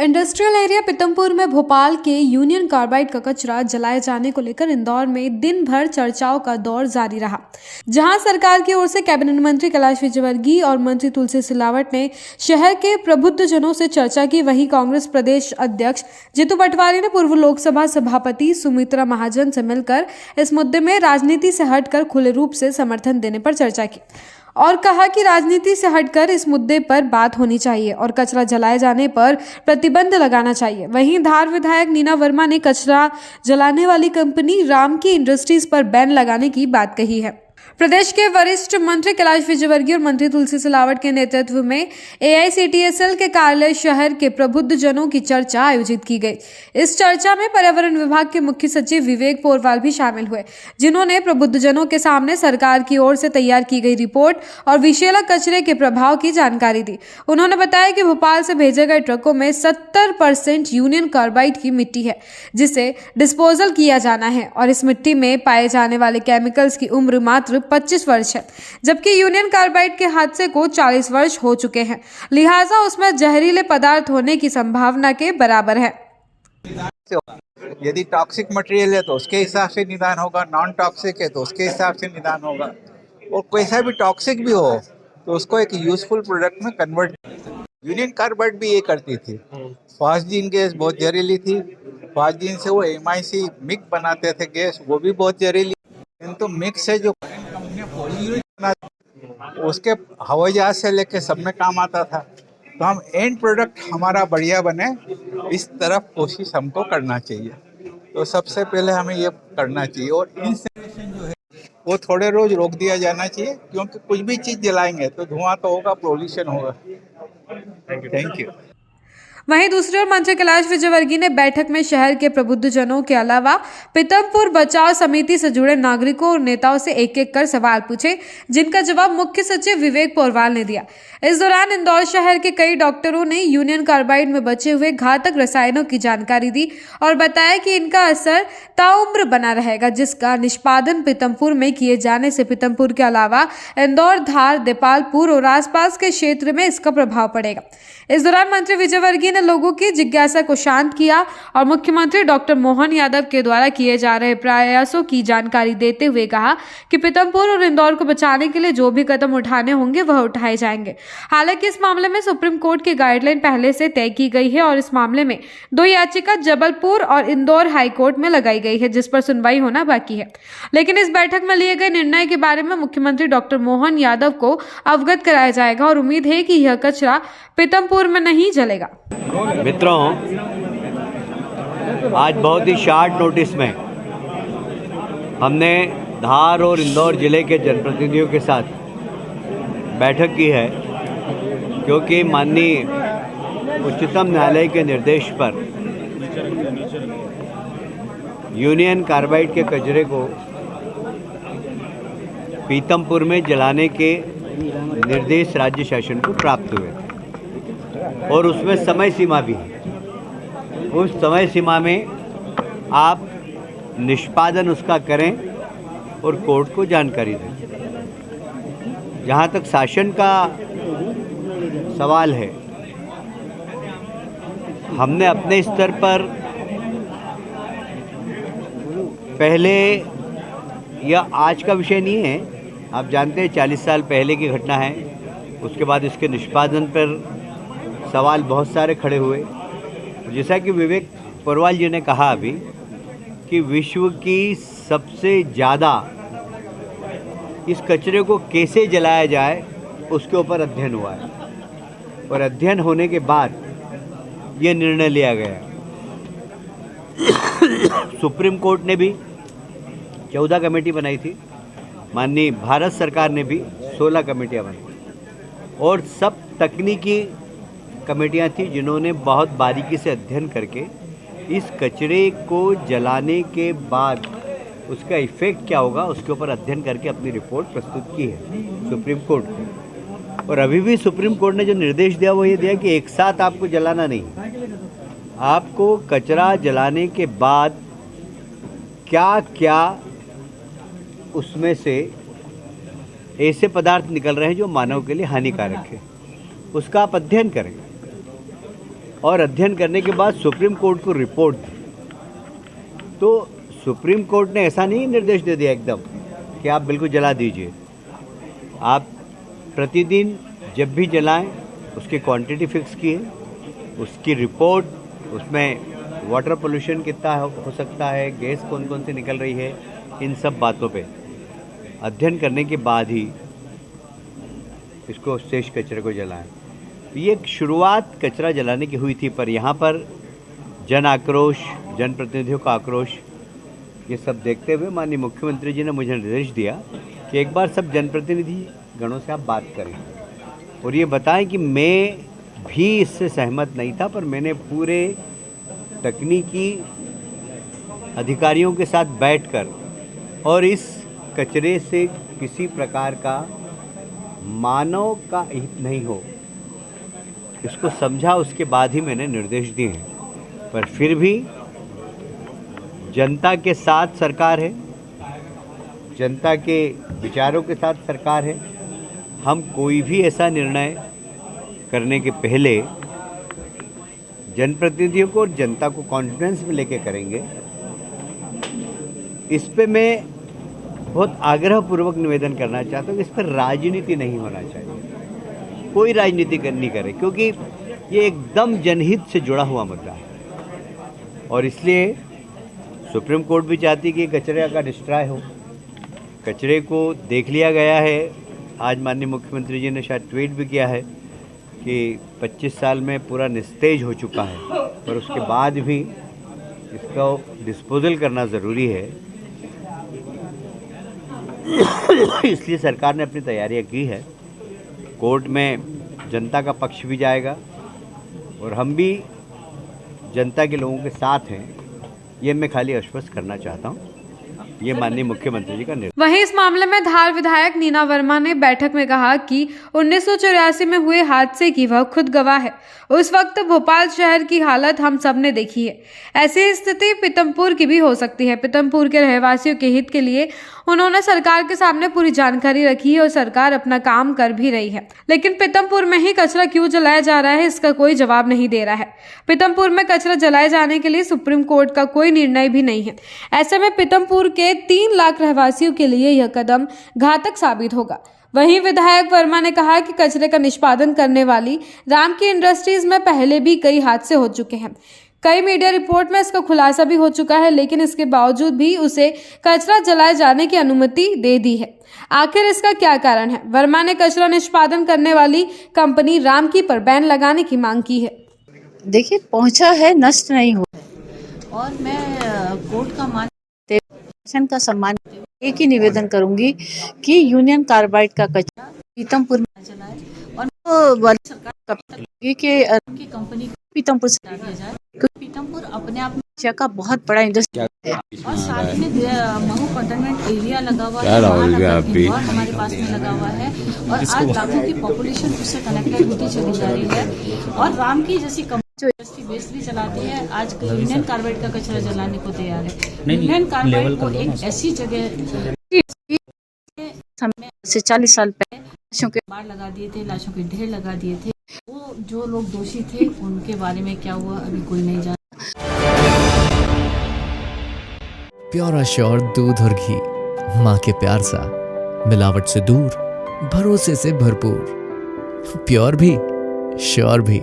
Industrial area Pithampur में भोपाल के union carbide का कचरा जलाए जाने को लेकर इंदौर में दिन भर चर्चाओं का दौर जारी रहा, जहां सरकार की ओर से कैबिनेट मंत्री कैलाश विजयवर्गीय और मंत्री तुलसी सिलावट ने शहर के प्रबुद्धजनों से चर्चा की। वहीं कांग्रेस प्रदेश अध्यक्ष जीतू पटवारी ने पूर्व लोकसभा सभापति सुमित्रा महाजन से मिलकर इस मुद्दे में राजनीति से हटकर खुले रूप से समर्थन देने पर चर्चा की और कहा कि राजनीति से हटकर इस मुद्दे पर बात होनी चाहिए और कचरा जलाए जाने पर प्रतिबंध लगाना चाहिए। वहीं धार विधायक नीना वर्मा ने कचरा जलाने वाली कंपनी राम की इंडस्ट्रीज पर बैन लगाने की बात कही है। प्रदेश के वरिष्ठ मंत्री कैलाश विजयवर्गीय और मंत्री तुलसी सिलावट के नेतृत्व में AICTSL के कार्यालय शहर के प्रबुद्धजनों की चर्चा आयोजित की गई। इस चर्चा में पर्यावरण विभाग के मुख्य सचिव विवेक पोरवाल भी शामिल हुए, जिन्होंने प्रबुद्धजनों के सामने सरकार की ओर से तैयार की गई रिपोर्ट और विषैला कचरे के प्रभाव की जानकारी दी। उन्होंने बताया कि भोपाल से भेजे गए ट्रकों में 70% यूनियन कार्बाइड की मिट्टी है, जिसे डिस्पोजल किया जाना है और इस मिट्टी में पाए जाने वाले केमिकल्स की उम्र मात्र 25 वर्ष है, जबकि यूनियन कार्बाइड के हादसे को 40 वर्ष हो चुके हैं, लिहाजा उसमें जहरीले पदार्थ होने की संभावना के बराबर है। यदि टॉक्सिक मटेरियल है तो उसके हिसाब से निदान होगा, नॉन टॉक्सिक है तो उसके हिसाब से निदान होगा, और कैसा भी टॉक्सिक भी हो तो उसको एक यूजफुल प्रोडक्ट में कन्वर्ट। यूनियन कार्बाइड भी ये करती थी। फास्जीन गैस बहुत जहरीली थी। फास्जीन से वो MIC मिक्स बनाते थे गैस, वो भी बहुत जहरीली। किंतु मिक्स से जो उसके हवाई जहाज से लेके सब में काम आता था, तो हम एंड प्रोडक्ट हमारा बढ़िया बने इस तरफ कोशिश हमको करना चाहिए। तो सबसे पहले हमें ये करना चाहिए और इंसिनरेशन जो है वो थोड़े रोज रोक दिया जाना चाहिए, क्योंकि कुछ भी चीज़ जलाएंगे तो धुआं तो होगा, पोल्यूशन होगा। Thank you. वहीं दूसरी ओर मंत्री कैलाश विजयवर्गीय ने बैठक में शहर के प्रबुद्धजनों के अलावा पीतमपुर बचाव समिति से जुड़े नागरिकों और नेताओं से एक-एक कर सवाल पूछे, जिनका जवाब मुख्य सचिव विवेक पोरवाल ने दिया। इस दौरान इंदौर शहर के कई डॉक्टरों ने यूनियन कार्बाइड में बचे हुए घातक रसायनों की जानकारी दी और बताया कि इनका असर ताउम्र बना रहेगा, जिसका निष्पादन पीतमपुर में किए जाने से पीतमपुर के अलावा इंदौर, धार, देपालपुर और आसपास के क्षेत्र में इसका प्रभाव पड़ेगा। इस दौरान मंत्री विजयवर्गीय ने लोगों की जिज्ञासा को शांत किया और मुख्यमंत्री डॉक्टर मोहन यादव के द्वारा किए जा रहे प्रयासों की जानकारी देते हुए कहा कि पीतमपुर और इंदौर को बचाने के लिए जो भी कदम उठाने होंगे वह उठाए जाएंगे। हालांकि इस मामले में सुप्रीम कोर्ट की गाइडलाइन पहले से तय की गई है और इस मामले में 2 याचिका जबलपुर और इंदौर हाईकोर्ट में लगाई गई है, जिस पर सुनवाई होना बाकी है। लेकिन इस बैठक में लिए गए निर्णय के बारे में मुख्यमंत्री डॉक्टर मोहन यादव को अवगत कराया जाएगा और उम्मीद है कि यह कचरा पीतमपुर में नहीं जलेगा। मित्रों, आज बहुत ही शॉर्ट नोटिस में हमने धार और इंदौर जिले के जनप्रतिनिधियों के साथ बैठक की है, क्योंकि माननीय उच्चतम न्यायालय के निर्देश पर यूनियन कार्बाइड के कचरे को पीतमपुर में जलाने के निर्देश राज्य शासन को प्राप्त हुए और उसमें समय सीमा भी है। उस समय सीमा में आप निष्पादन उसका करें और कोर्ट को जानकारी दें। जहाँ तक शासन का सवाल है, हमने अपने स्तर पर पहले, यह आज का विषय नहीं है, आप जानते हैं 40 साल पहले की घटना है। उसके बाद इसके निष्पादन पर सवाल बहुत सारे खड़े हुए। जैसा कि विवेक पोरवाल जी ने कहा अभी कि विश्व की सबसे ज़्यादा इस कचरे को कैसे जलाया जाए उसके ऊपर अध्ययन हुआ है और अध्ययन होने के बाद ये निर्णय लिया गया। सुप्रीम कोर्ट ने भी 14 कमेटी बनाई थी, माननीय भारत सरकार ने भी 16 कमेटियाँ बनाई और सब तकनीकी कमेटियाँ थी, जिन्होंने बहुत बारीकी से अध्ययन करके इस कचरे को जलाने के बाद उसका इफ़ेक्ट क्या होगा उसके ऊपर अध्ययन करके अपनी रिपोर्ट प्रस्तुत की है सुप्रीम कोर्ट को। और अभी भी सुप्रीम कोर्ट ने जो निर्देश दिया वो ये दिया कि एक साथ आपको जलाना नहीं, आपको कचरा जलाने के बाद क्या क्या उसमें से ऐसे पदार्थ निकल रहे हैं जो मानव के लिए हानिकारक है, उसका आप अध्ययन करें। और अध्ययन करने के बाद सुप्रीम कोर्ट को रिपोर्ट दी। तो सुप्रीम कोर्ट ने ऐसा नहीं निर्देश दे दिया एकदम कि आप बिल्कुल जला दीजिए। आप प्रतिदिन जब भी जलाएं उसकी क्वांटिटी फिक्स की है, उसकी रिपोर्ट, उसमें वाटर पोल्यूशन कितना हो सकता है, गैस कौन कौन सी निकल रही है, इन सब बातों पे अध्ययन करने के बाद ही इसको शेष कचरे को जलाएं। तो ये एक शुरुआत कचरा जलाने की हुई थी, पर यहाँ पर जन आक्रोश, जनप्रतिनिधियों का आक्रोश, ये सब देखते हुए माननीय मुख्यमंत्री जी ने मुझे निर्देश दिया कि एक बार सब जनप्रतिनिधि गणों से आप बात करें और ये बताएं कि मैं भी इससे सहमत नहीं था, पर मैंने पूरे तकनीकी अधिकारियों के साथ बैठकर और इस कचरे से किसी प्रकार का मानव का हित नहीं हो, इसको समझा, उसके बाद ही मैंने निर्देश दिए हैं। पर फिर भी जनता के साथ सरकार है, जनता के विचारों के साथ सरकार है। हम कोई भी ऐसा निर्णय करने के पहले जनप्रतिनिधियों को और जनता को कॉन्फिडेंस में लेके करेंगे। इस पे मैं बहुत आग्रहपूर्वक निवेदन करना चाहता हूँ कि इस पर राजनीति नहीं होना चाहिए, कोई राजनीति नहीं करे, क्योंकि ये एकदम जनहित से जुड़ा हुआ मुद्दा है। और इसलिए सुप्रीम कोर्ट भी चाहती कि कचरे का डिस्ट्रॉय हो। कचरे को देख लिया गया है, आज माननीय मुख्यमंत्री जी ने शायद ट्वीट भी किया है कि 25 साल में पूरा निस्तेज हो चुका है, पर उसके बाद भी इसका डिस्पोजल करना ज़रूरी है। इसलिए सरकार ने अपनी तैयारियां की है। कोर्ट में जनता का पक्ष भी जाएगा और हम भी जनता के लोगों के साथ हैं, ये मैं खाली आश्वस्त करना चाहता हूँ। ये माननीय मुख्यमंत्री जी का निर्णय। वहीं इस मामले में धार विधायक नीना वर्मा ने बैठक में कहा कि 1984 में हुए हादसे की वह खुद गवाह है। उस वक्त भोपाल शहर की हालत हम सब ने देखी है। ऐसी स्थिति पीतमपुर की भी हो सकती है। पीतमपुर के रहवासियों के हित के लिए उन्होंने सरकार के सामने पूरी जानकारी रखी है और सरकार अपना काम कर भी रही है, लेकिन पीतमपुर में ही कचरा क्यों जलाया जा रहा है, इसका कोई जवाब नहीं दे रहा है। पीतमपुर में कचरा जलाए जाने के लिए सुप्रीम कोर्ट का कोई निर्णय भी नहीं है। ऐसे में पीतमपुर के 3 लाख रहवासियों के लिए यह कदम घातक साबित होगा। वहीं विधायक वर्मा ने कहा कि कचरे का निष्पादन करने वाली राम की इंडस्ट्रीज में पहले भी कई हादसे हो चुके हैं। कई मीडिया रिपोर्ट में इसका खुलासा भी हो चुका है, लेकिन इसके बावजूद भी उसे कचरा जलाए जाने की अनुमति दे दी है। आखिर इसका क्या कारण है? वर्मा ने कचरा निष्पादन करने वाली कंपनी राम की पर बैन लगाने की मांग की है। देखिए, पहुंचा है, नष्ट नहीं हुआ। और मैं कोर्ट का सम्मान एक ही निवेदन करूंगी कि यूनियन कार्बाइड का कचरा पीतमपुर में जलाए और सरकार की कंपनी पीतमपुर से हटा दिया जाए, क्योंकि पीतमपुर अपने आप में का बहुत बड़ा इंडस्ट्री है और साथ में महू कंटेनमेंट एरिया लगा हुआ है, हमारे पास में लगा हुआ है और आज लाखों की पॉपुलेशन उससे कनेक्टेड होती चली जा रही है। और राम की जैसी कंपनी जो इंडस्ट्री बेसली चलाती है, आज यूनियन कार्बाइड का कचरा जलाने को तैयार है। यूनियन कार्बाइड को एक ऐसी जगह से 40 साल पहले लाशों के बाढ़ लगा दिए थे, लाशों के ढेर लगा दिए थे। वो जो लोग दोषी थे उनके बारे में क्या हुआ अभी कोई नहीं जानता। प्योर एश्योर दूध और घी, माँ के प्यार सा, मिलावट से दूर, भरोसे से भरपूर, प्योर भी श्योर भी।